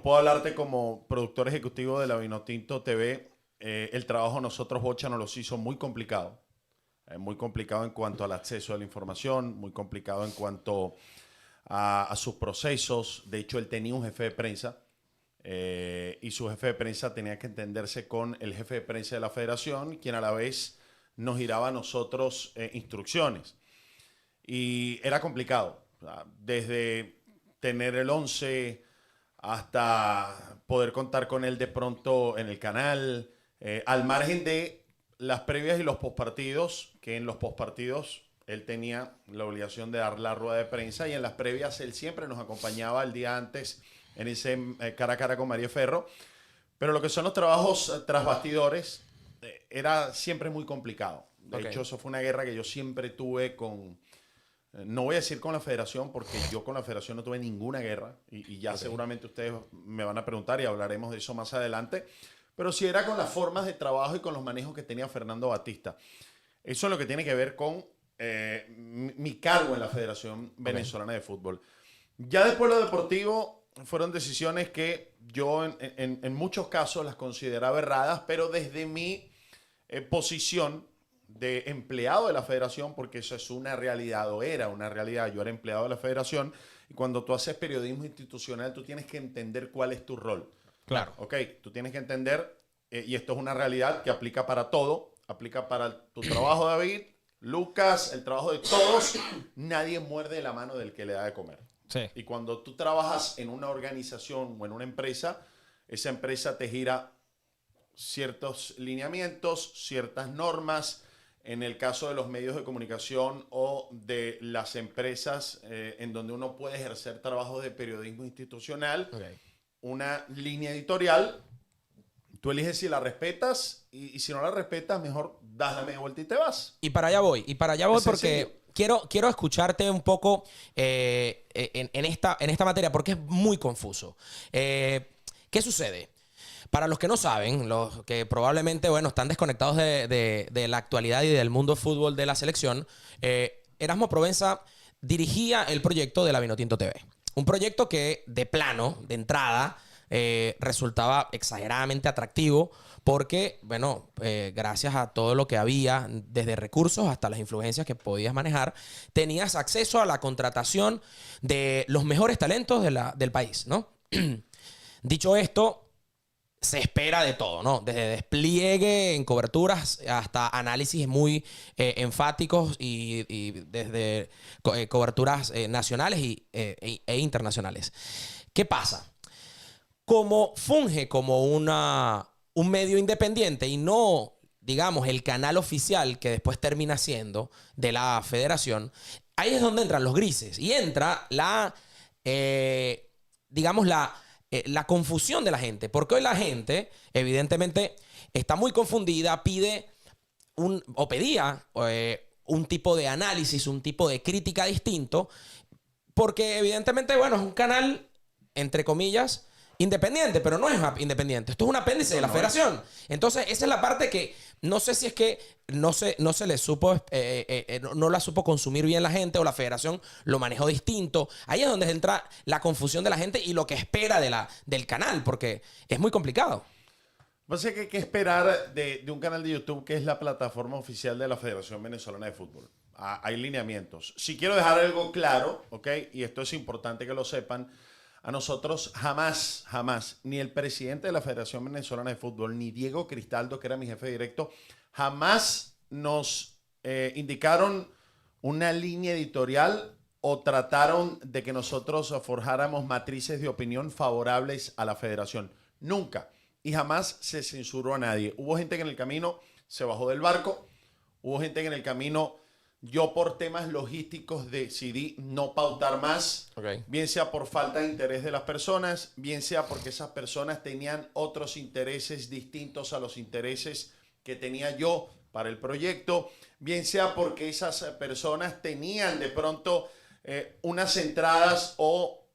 Puedo hablarte como productor ejecutivo de la Vinotinto TV. El trabajo nosotros, Bocha, nos los hizo muy complicado. Muy complicado en cuanto al acceso a la información, muy complicado en cuanto a sus procesos. De hecho, él tenía un jefe de prensa y su jefe de prensa tenía que entenderse con el jefe de prensa de la federación, quien a la vez nos giraba a nosotros instrucciones. Y era complicado. O sea, desde tener el 11 hasta poder contar con él de pronto en el canal, al margen de las previas y los postpartidos, que en los postpartidos él tenía la obligación de dar la rueda de prensa y en las previas él siempre nos acompañaba el día antes en ese cara a cara con María Ferro. Pero lo que son los trabajos tras bastidores era siempre muy complicado. De hecho, eso fue una guerra que yo siempre tuve con... No voy a decir con la federación, porque yo con la federación no tuve ninguna guerra y ya seguramente ustedes me van a preguntar y hablaremos de eso más adelante, pero sí era con las formas de trabajo y con los manejos que tenía Fernando Batista. Eso es lo que tiene que ver con mi cargo en la Federación Venezolana de Fútbol. Ya después lo deportivo fueron decisiones que yo en muchos casos las consideraba erradas, pero desde mi posición de empleado de la federación, porque eso es una realidad o era una realidad. Yo era empleado de la federación y cuando tú haces periodismo institucional tú tienes que entender cuál es tu rol. Claro. Ok, tú tienes que entender, y esto es una realidad que aplica para todo, aplica para tu trabajo, David, Lucas, el trabajo de todos. Nadie muerde la mano del que le da de comer. Sí. Y cuando tú trabajas en una organización o en una empresa, esa empresa te gira ciertos lineamientos, ciertas normas. En el caso de los medios de comunicación o de las empresas en donde uno puede ejercer trabajo de periodismo institucional, una línea editorial, tú eliges si la respetas y si no la respetas, mejor das la media vuelta y te vas. Y para allá voy porque quiero escucharte un poco en esta materia, porque es muy confuso. ¿Qué sucede? Para los que no saben, los que probablemente están desconectados de la actualidad y del mundo fútbol de la selección, Erasmo Provenza dirigía el proyecto de la Vinotinto TV. Un proyecto que de plano, de entrada, resultaba exageradamente atractivo porque, gracias a todo lo que había, desde recursos hasta las influencias que podías manejar, tenías acceso a la contratación de los mejores talentos del país, ¿no? Dicho esto, se espera de todo, ¿no? Desde despliegue en coberturas hasta análisis muy enfáticos y desde coberturas nacionales e internacionales. ¿Qué pasa? Como funge como un medio independiente y no, digamos, el canal oficial que después termina siendo de la federación, ahí es donde entran los grises y entra la confusión de la gente. Porque hoy la gente, evidentemente, está muy confundida, pedía un tipo de análisis, un tipo de crítica distinto, porque evidentemente, es un canal, entre comillas, independiente, pero no es independiente. Esto es un apéndice de la federación. Entonces, esa es la parte que no sé si es que no se le supo, no la supo consumir bien la gente o la federación lo manejó distinto. Ahí es donde entra la confusión de la gente y lo que espera del canal, porque es muy complicado. Pues es que hay que esperar de un canal de YouTube que es la plataforma oficial de la Federación Venezolana de Fútbol. Hay lineamientos. Si quiero dejar algo claro, ¿ok? Y esto es importante que lo sepan. A nosotros jamás, ni el presidente de la Federación Venezolana de Fútbol, ni Diego Cristaldo, que era mi jefe directo, jamás nos indicaron una línea editorial o trataron de que nosotros forjáramos matrices de opinión favorables a la federación. Nunca. Y jamás se censuró a nadie. Hubo gente que en el camino se bajó del barco, hubo gente que en el camino... Yo por temas logísticos decidí no pautar más, bien sea por falta de interés de las personas, bien sea porque esas personas tenían otros intereses distintos a los intereses que tenía yo para el proyecto, bien sea porque esas personas tenían de pronto unas entradas o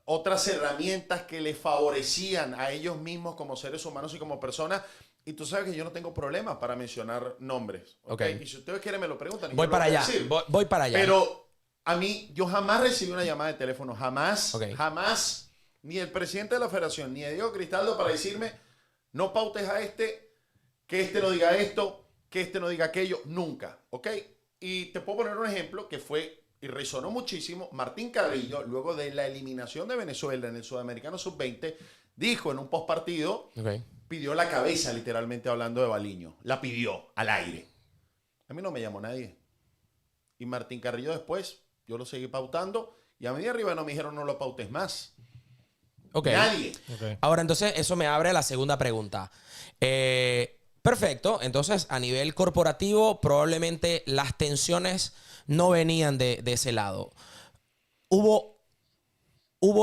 otras herramientas que les favorecían a ellos mismos como seres humanos y como personas. Y tú sabes que yo no tengo problemas para mencionar nombres. ¿Okay? Y si ustedes quieren me lo preguntan. Voy para allá. Voy para allá. Pero a mí, yo jamás recibí una llamada de teléfono. Jamás ni el presidente de la federación, ni de Diego Cristaldo para decirme, no pautes a que este no diga esto, que este no diga aquello, nunca, ¿ok? Y te puedo poner un ejemplo que fue y resonó muchísimo. Martín Carrillo, luego de la eliminación de Venezuela en el Sudamericano Sub-20, dijo en un postpartido, pidió la cabeza, literalmente hablando de Baliño. La pidió al aire. A mí no me llamó nadie. Y Martín Carrillo después, yo lo seguí pautando y a mí de arriba no me dijeron no lo pautes más. Nadie. Ahora, entonces, eso me abre la segunda pregunta. Perfecto. Entonces, a nivel corporativo, probablemente las tensiones no venían de ese lado. Hubo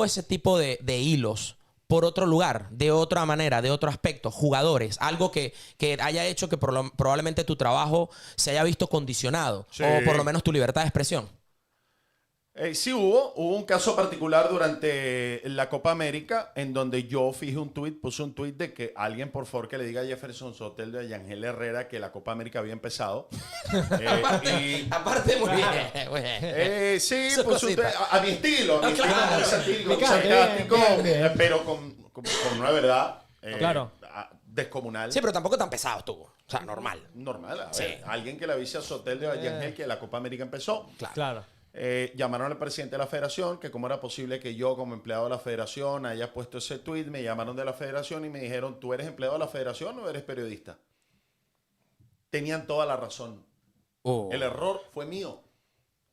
ese tipo de hilos por otro lugar, de otra manera, de otro aspecto, jugadores, algo que haya hecho que probablemente tu trabajo se haya visto condicionado, sí, o por lo menos tu libertad de expresión. Sí hubo un caso particular durante la Copa América en donde yo puse un tuit de que alguien por favor que le diga a Jefferson Soteldo y a Yangel Herrera que la Copa América había empezado. Aparte, muy bien. Sí, puse un tuit a mi estilo, muy satírico, muy sarcástico, pero con una verdad descomunal. Sí, pero tampoco tan pesado estuvo. O sea, normal. Normal, a ver, alguien que le avise a Soteldo y a Yangel que la Copa América empezó. Claro. Llamaron al presidente de la federación, que cómo era posible que yo como empleado de la federación haya puesto ese tweet. Me llamaron de la federación y me dijeron, ¿tú eres empleado de la federación o eres periodista? Tenían toda la razón. El error fue mío.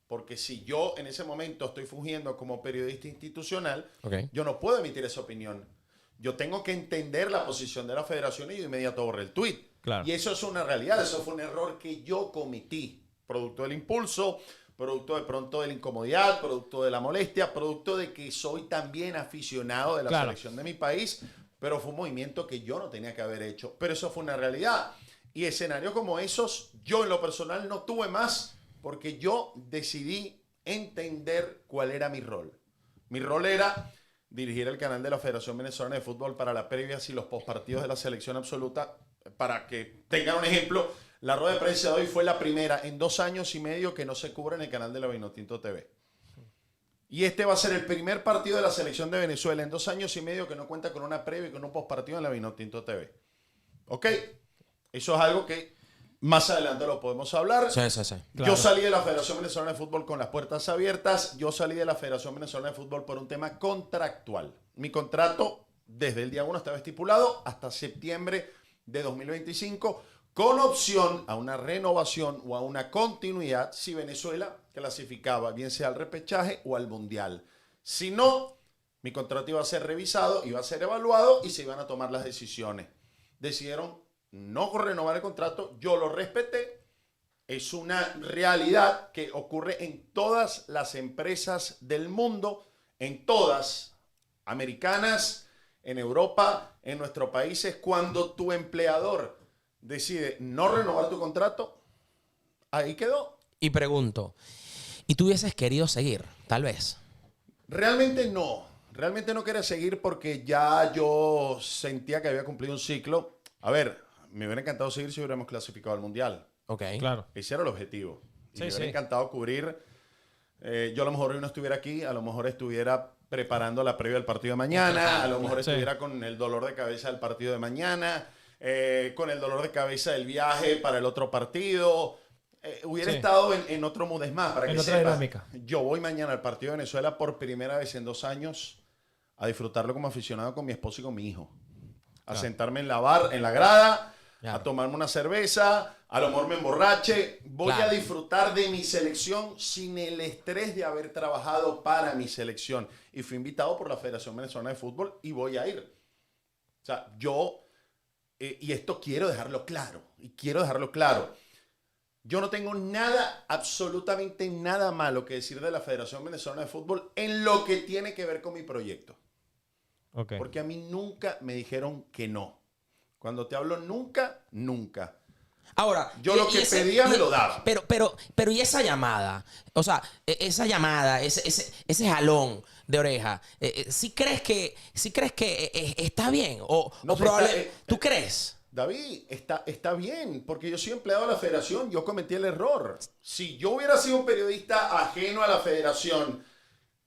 Porque si yo en ese momento estoy fungiendo como periodista institucional, yo no puedo emitir esa opinión. Yo tengo que entender la posición de la federación y de inmediato borré el tweet. Claro. Y eso es una realidad, eso fue un error que yo cometí, producto del impulso, producto de pronto de la incomodidad, producto de la molestia, producto de que soy también aficionado de la selección de mi país, pero fue un movimiento que yo no tenía que haber hecho. Pero eso fue una realidad. Y escenarios como esos, yo en lo personal no tuve más, porque yo decidí entender cuál era mi rol. Mi rol era dirigir el canal de la Federación Venezolana de Fútbol para las previas y los postpartidos de la selección absoluta. Para que tengan un ejemplo, la rueda de prensa de hoy fue la primera en 2 años y medio que no se cubre en el canal de la Vinotinto TV. Y este va a ser el primer partido de la selección de Venezuela en 2 años y medio que no cuenta con una previa y con un postpartido en la Vinotinto TV. ¿Ok? Eso es algo que más adelante lo podemos hablar. Sí. Claro. Yo salí de la Federación Venezolana de Fútbol con las puertas abiertas. Yo salí de la Federación Venezolana de Fútbol por un tema contractual. Mi contrato desde el día 1 estaba estipulado hasta septiembre de 2025, con opción a una renovación o a una continuidad si Venezuela clasificaba, bien sea al repechaje o al mundial. Si no, mi contrato iba a ser revisado, iba a ser evaluado y se iban a tomar las decisiones. Decidieron no renovar el contrato, yo lo respeté. Es una realidad que ocurre en todas las empresas del mundo, en todas, americanas, en Europa, en nuestros países. Cuando tu empleador decide no renovar tu contrato, ahí quedó. Y pregunto, ¿y tú hubieses querido seguir, tal vez? Realmente no quería seguir porque ya yo sentía que había cumplido un ciclo. A ver, me hubiera encantado seguir si hubiéramos clasificado al Mundial. Ok. Claro. Ese era el objetivo. Y Sí, me hubiera encantado cubrir. Yo a lo mejor hoy no estuviera aquí, a lo mejor estuviera preparando la previa del partido de mañana, a lo mejor estuviera con el dolor de cabeza del partido de mañana, con el dolor de cabeza del viaje para el otro partido. Hubiera estado en otro mood. Es más, para que otra dinámica. Yo voy mañana al partido de Venezuela por primera vez en 2 años a disfrutarlo como aficionado con mi esposo y con mi hijo. A sentarme en la grada, a tomarme una cerveza, a lo mejor me emborrache. Voy a disfrutar de mi selección sin el estrés de haber trabajado para mi selección. Y fui invitado por la Federación Venezolana de Fútbol y voy a ir. O sea, yo, y esto quiero dejarlo claro, yo no tengo nada, absolutamente nada malo que decir de la Federación Venezolana de Fútbol en lo que tiene que ver con mi proyecto. Okay. Porque a mí nunca me dijeron que no. Cuando te hablo nunca, nunca. Ahora, yo lo que pedía me lo daba. Pero ¿y esa llamada? O sea, esa llamada, ese jalón de oreja, ¿sí crees que está bien? ¿O probablemente tú crees? David, está bien, porque yo soy empleado de la federación, yo cometí el error. Si yo hubiera sido un periodista ajeno a la federación,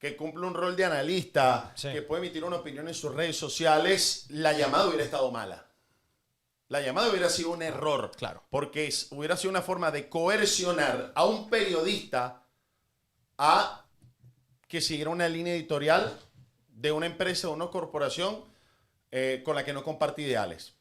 que cumple un rol de analista, Sí. que puede emitir una opinión en sus redes sociales, la llamada hubiera estado mala. La llamada hubiera sido un error. Claro. Porque hubiera sido una forma de coercionar a un periodista a que siguiera una línea editorial de una empresa o una corporación con la que no comparte ideales.